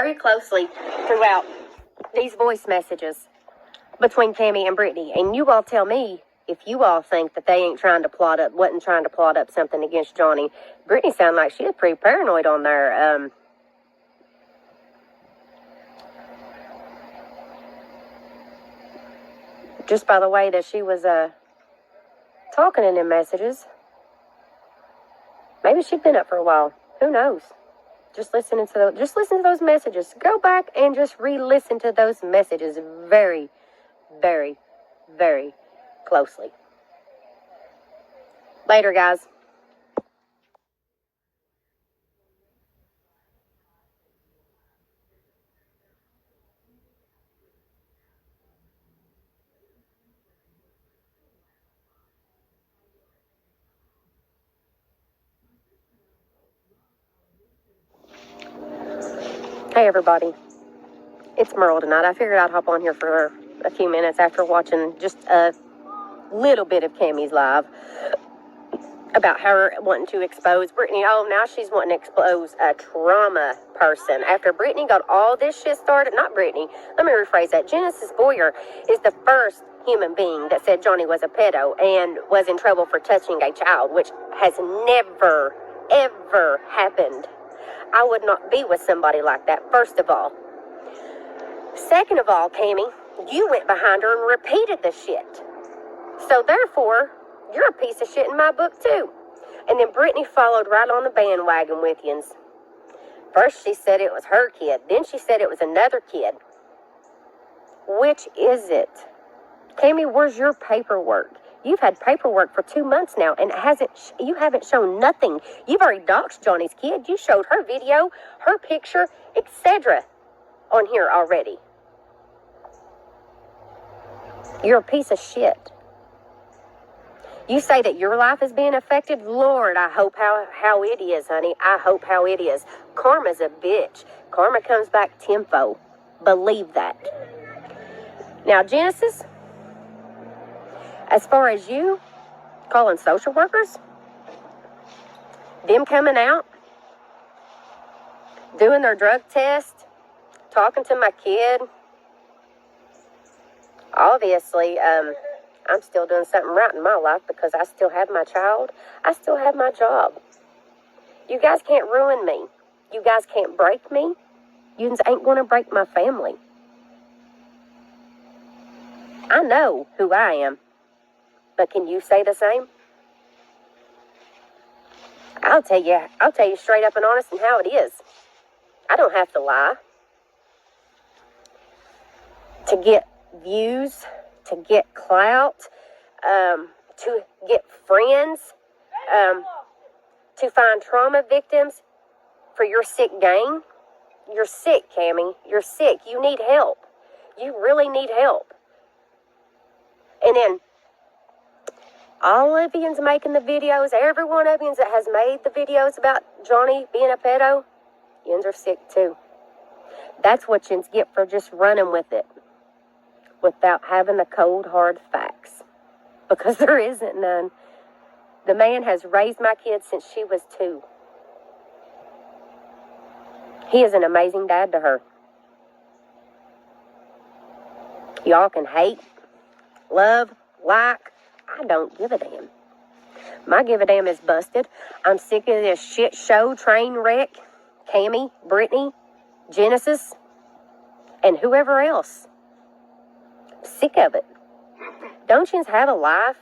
very closely throughout these voice messages between Cammie and Brittany. And you all tell me if you all think that they wasn't trying to plot up something against Johnny. Brittany sounded like she was pretty paranoid on there. Just by the way that she was talking in them messages. Maybe she'd been up for a while. Who knows? Just listen to those messages. Go back and just re-listen to those messages very, very, very closely. Later, guys. Hey, everybody. It's Merle tonight. I figured I'd hop on here for a few minutes after watching just a little bit of Cammie's live about her wanting to expose Brittany. Oh, now she's wanting to expose a trauma person. After Brittany got all this shit started, not Brittany, let me rephrase that. Genesis Boyer is the first human being that said Johnny was a pedo and was in trouble for touching a child, which has never, ever happened. I would not be with somebody like that, first of all. Second of all, Cammie, you went behind her and repeated the shit. So therefore, you're a piece of shit in my book too. And then Brittany followed right on the bandwagon with you. First she said it was her kid. Then she said it was another kid. Which is it? Cammie, where's your paperwork? You've had paperwork for 2 months now, and you haven't shown nothing. You've already doxed Johnny's kid. You showed her video, her picture, etc. on here already. You're a piece of shit. You say that your life is being affected? Lord, I hope how it is, honey. I hope how it is. Karma's a bitch. Karma comes back tenfold. Believe that. Now, Genesis, as far as you calling social workers, them coming out, doing their drug test, talking to my kid, obviously, I'm still doing something right in my life because I still have my child. I still have my job. You guys can't ruin me. You guys can't break me. You ain't going to break my family. I know who I am. But can you say the same? I'll tell you straight up and honest and how it is. I don't have to lie. To get views, to get clout, to get friends, to find trauma victims for your sick gang. You're sick, Cammie. You're sick. You need help. You really need help. And then all of yous making the videos, every one of yous that has made the videos about Johnny being a pedo, yous are sick too. That's what yous get for just running with it without having the cold, hard facts. Because there isn't none. The man has raised my kid since she was 2. He is an amazing dad to her. Y'all can hate, love, like. I don't give a damn. My give a damn is busted. I'm sick of this shit show, Trainwreck, Cammie, Brittany, Genesis, and whoever else. Sick of it. Don't you have a life?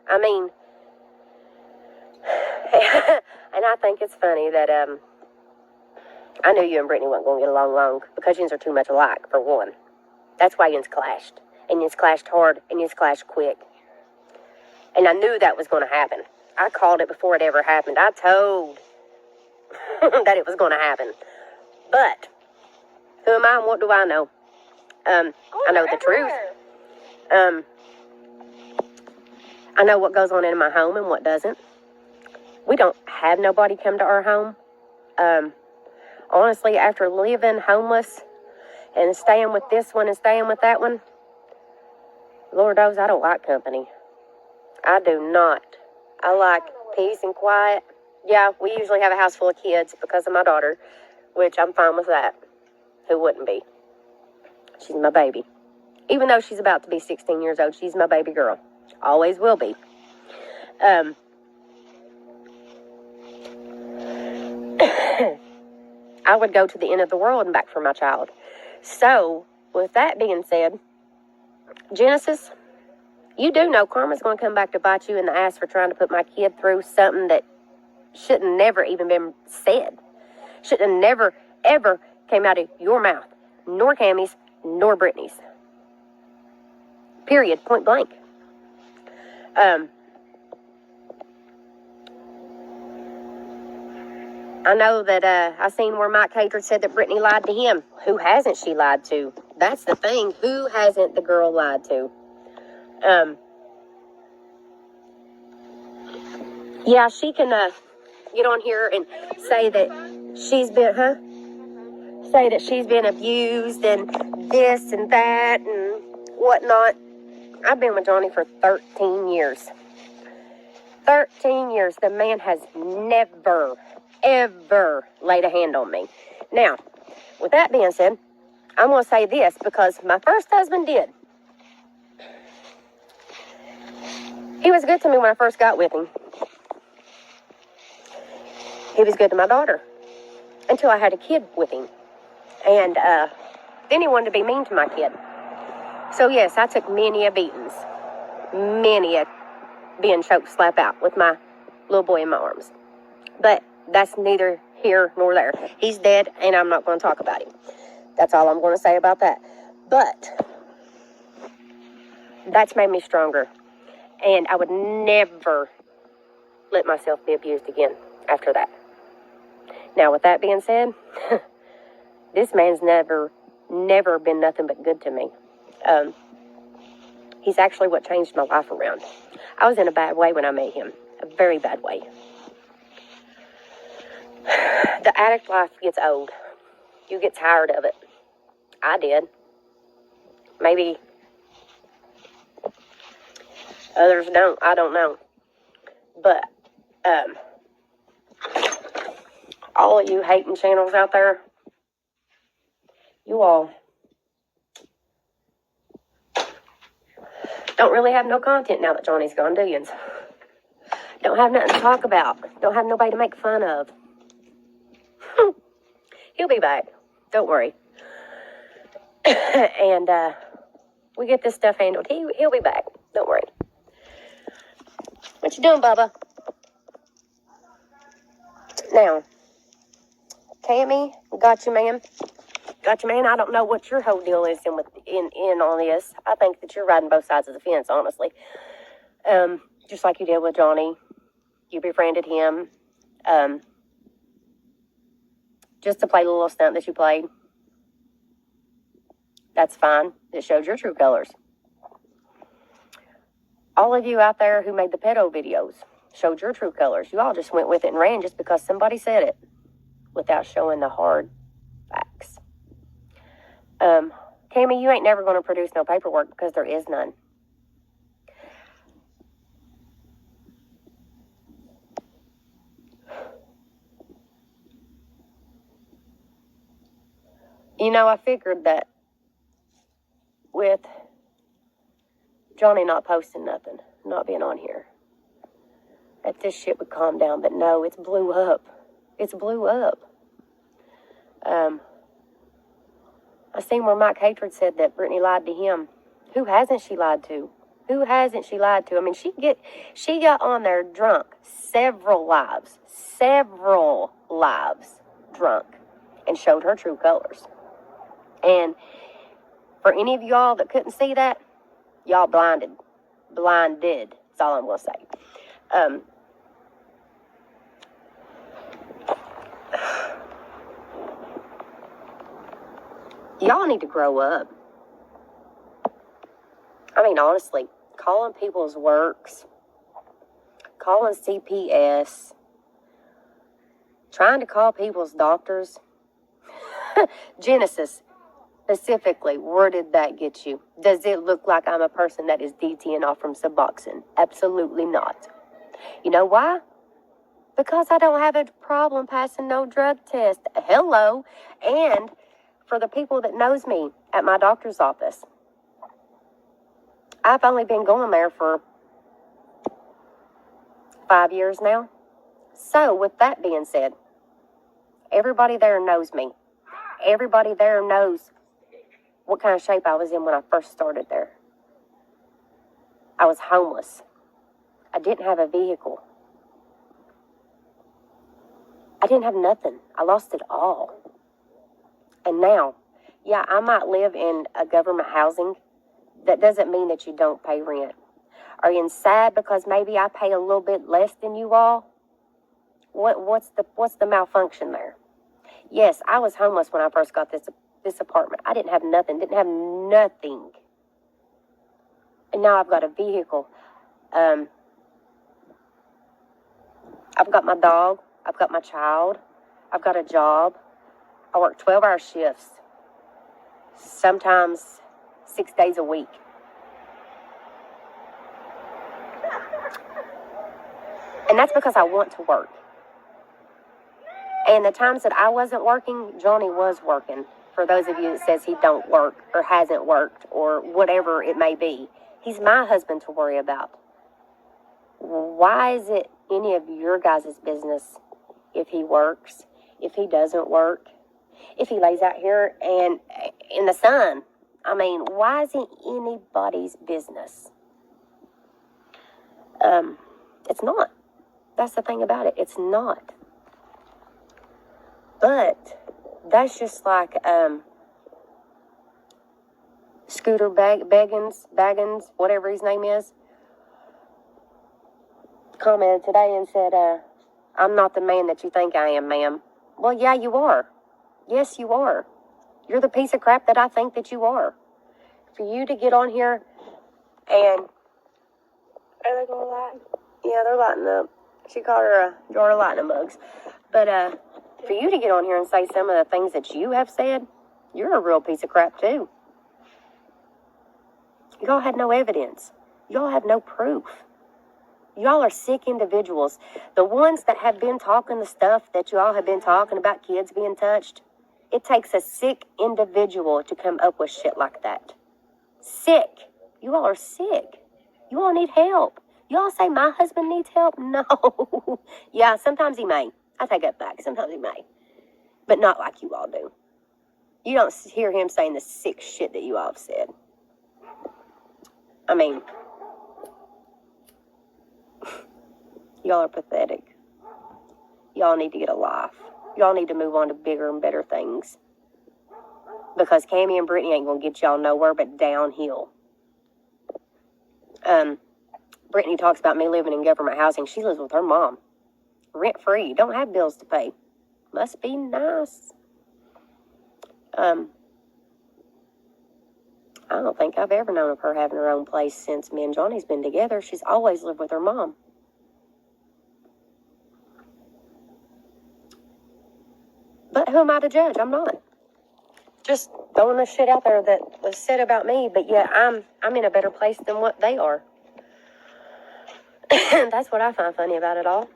I mean, and I think it's funny that I knew you and Brittany weren't going to get along long because yous are too much alike, for one. That's why yous clashed. And yous clashed hard, and yous clashed quick. And I knew that was going to happen. I called it before it ever happened. I told that it was going to happen. But who am I and what do I know? I know the truth. I know what goes on in my home and what doesn't. We don't have nobody come to our home. Honestly, after living homeless and staying with this one and staying with that one, Lord knows I don't like company. I do not. I like peace and quiet. Yeah, we usually have a house full of kids because of my daughter, which I'm fine with that. Who wouldn't be? She's my baby. Even though she's about to be 16 years old, she's my baby girl. Always will be. I would go to the end of the world and back for my child. So, with that being said, Genesis, you do know karma's going to come back to bite you in the ass for trying to put my kid through something that shouldn't never even been said. Shouldn't have never, ever came out of your mouth. Nor Cammy's, nor Brittany's. Period. Point blank. I know that I seen where Mike Hatred said that Brittany lied to him. Who hasn't she lied to? That's the thing. Who hasn't the girl lied to? Yeah, she can get on here and say that she's been abused and this and that and whatnot. I've been with Johnny for 13 years. 13 years. The man has never, ever laid a hand on me. Now, with that being said, I'm going to say this because my first husband did. He was good to me when I first got with him. He was good to my daughter until I had a kid with him. And then he wanted to be mean to my kid. So, yes, I took many a beatings. Many a being choked slap out with my little boy in my arms. But that's neither here nor there. He's dead, and I'm not going to talk about him. That's all I'm going to say about that. But that's made me stronger. And I would never let myself be abused again after that. Now, with that being said, this man's never been nothing but good to me. He's actually what changed my life around. I was in a bad way when I met him. A very bad way. The addict life gets old. You get tired of it. I did. Maybe others don't. I don't know. But, all of you hating channels out there, you all don't really have no content now that Johnny's gone, do you? Don't have nothing to talk about. Don't have nobody to make fun of. He'll be back. Don't worry. And we get this stuff handled. He'll be back. Don't worry. What you doing, Bubba? Now, Tammy, got you, man. Got you, man. I don't know what your whole deal is in on this. I think that you're riding both sides of the fence, honestly. Just like you did with Johnny. You befriended him. Just to play the little stunt that you played. That's fine. It showed your true colors. All of you out there who made the pedo videos showed your true colors. You all just went with it and ran just because somebody said it without showing the hard facts. Cammy, you ain't never going to produce no paperwork because there is none. You know, I figured that with Johnny not posting nothing, not being on here, that this shit would calm down. But no, it's blew up. It's blew up. I seen where Mike Hatred said that Brittany lied to him. Who hasn't she lied to? Who hasn't she lied to? I mean, she got on there drunk several lives drunk and showed her true colors. And for any of y'all that couldn't see that, y'all blinded. That's all I'm going to say. Y'all need to grow up. I mean, honestly, calling people's works, calling CPS, trying to call people's doctors. Genesis, specifically, where did that get you? Does it look like I'm a person that is DTing off from Suboxone? Absolutely not. You know why? Because I don't have a problem passing no drug test. Hello. And for the people that knows me at my doctor's office, I've only been going there for 5 years now. So, with that being said, everybody there knows me. Everybody there knows what kind of shape I was in when I first started there. I was homeless. I didn't have a vehicle. I didn't have nothing. I lost it all. And now, yeah, I might live in a government housing. That doesn't mean that you don't pay rent. Are you sad because maybe I pay a little bit less than you all? What's the malfunction there? Yes, I was homeless when I first got this apartment. I didn't have nothing. And now I've got a vehicle. I've got my dog. I've got my child. I've got a job. I work 12-hour shifts. Sometimes 6 days a week. And that's because I want to work. And the times that I wasn't working, Johnny was working. For those of you that says he don't work or hasn't worked or whatever it may be, he's my husband to worry about. Why is it any of your guys' business if he works, if he doesn't work, if he lays out here and in the sun? I mean, why is it anybody's business? It's not. That's the thing about it. It's not. But that's just like Scooter Baggins, whatever his name is, commented today and said, I'm not the man that you think I am, ma'am. Well, yeah, you are. Yes, you are. You're the piece of crap that I think that you are. For you to get on here and... Are they going to light? Yeah, they're lighting up. She called her a jar of lightning bugs. But for you to get on here and say some of the things that you have said, you're a real piece of crap too. Y'all had no evidence. Y'all have no proof. Y'all are sick individuals. The ones that have been talking the stuff that y'all have been talking about kids being touched, it takes a sick individual to come up with shit like that. Sick. You all are sick. You all need help. You all say my husband needs help? No. Yeah, sometimes he may. I take it back. Sometimes he may. But not like you all do. You don't hear him saying the sick shit that you all have said. I mean, y'all are pathetic. Y'all need to get a life. Y'all need to move on to bigger and better things. Because Cammie and Brittany ain't going to get y'all nowhere but downhill. Brittany talks about me living in government housing. She lives with her mom. Rent-free. Don't have bills to pay. Must be nice. I don't think I've ever known of her having her own place since me and Johnny's been together. She's always lived with her mom. But who am I to judge? I'm not. Just throwing the shit out there that was said about me, but yeah, I'm in a better place than what they are. That's what I find funny about it all.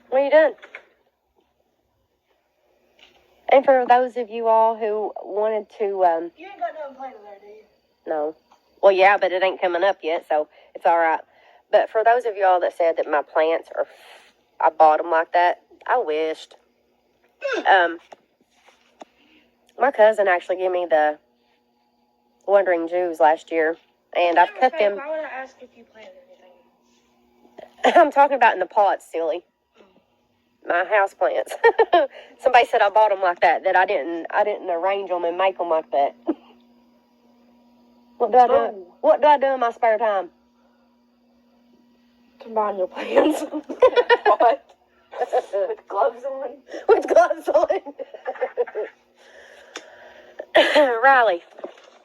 What are you doing? And for those of you all who wanted to... You ain't got nothing planned there, do you? No. Well, yeah, but it ain't coming up yet, so it's all right. But for those of you all that said that my plants are... I bought them like that, I wished. My cousin actually gave me the Wandering Jews last year, and I've cut them... Why would I ask if you planted anything? I'm talking about in the pots, silly. My house plants. Somebody said I bought them like that I didn't arrange them and make them like that. What do I do? What do I do in my spare time? Combine your plants. What? With gloves on. With gloves on. Riley.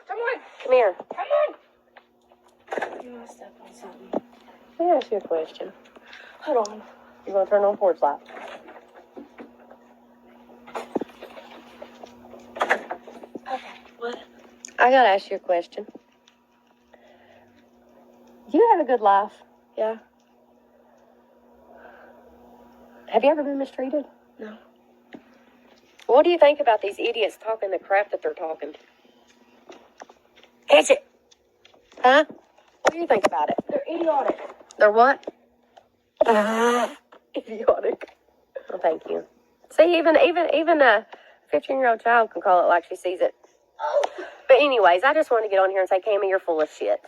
Come on. Come here. Come on. You want to step on something? Let me ask you a question. Hold on. You want to turn on porch light? Okay. What? I got to ask you a question. Do you have a good life? Yeah. Have you ever been mistreated? No. What do you think about these idiots talking the crap that they're talking? Catch it. Huh? What do you think about it? They're idiotic. They're what? Idiotic. Well, thank you. See, even a 15-year-old child can call it like she sees it. But anyways, I just wanted to get on here and say, Cammy, you're full of shit.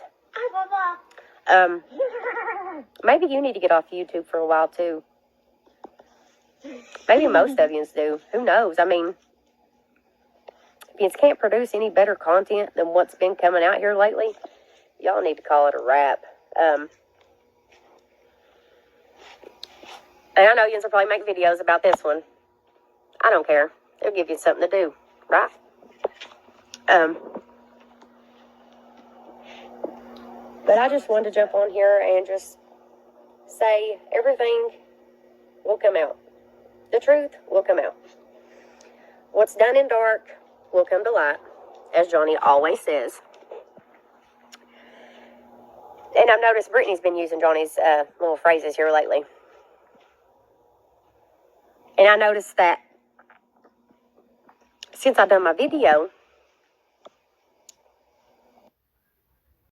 Maybe you need to get off YouTube for a while too. Maybe most of yous do. Who knows? I mean, if you can't produce any better content than what's been coming out here lately, y'all need to call it a wrap. And I know yous will probably make videos about this one. I don't care. It'll give you something to do, right? But I just wanted to jump on here and just say everything will come out. The truth will come out. What's done in dark will come to light, as Johnny always says. And I've noticed Brittany's been using Johnny's little phrases here lately. And I noticed that since I've done my video,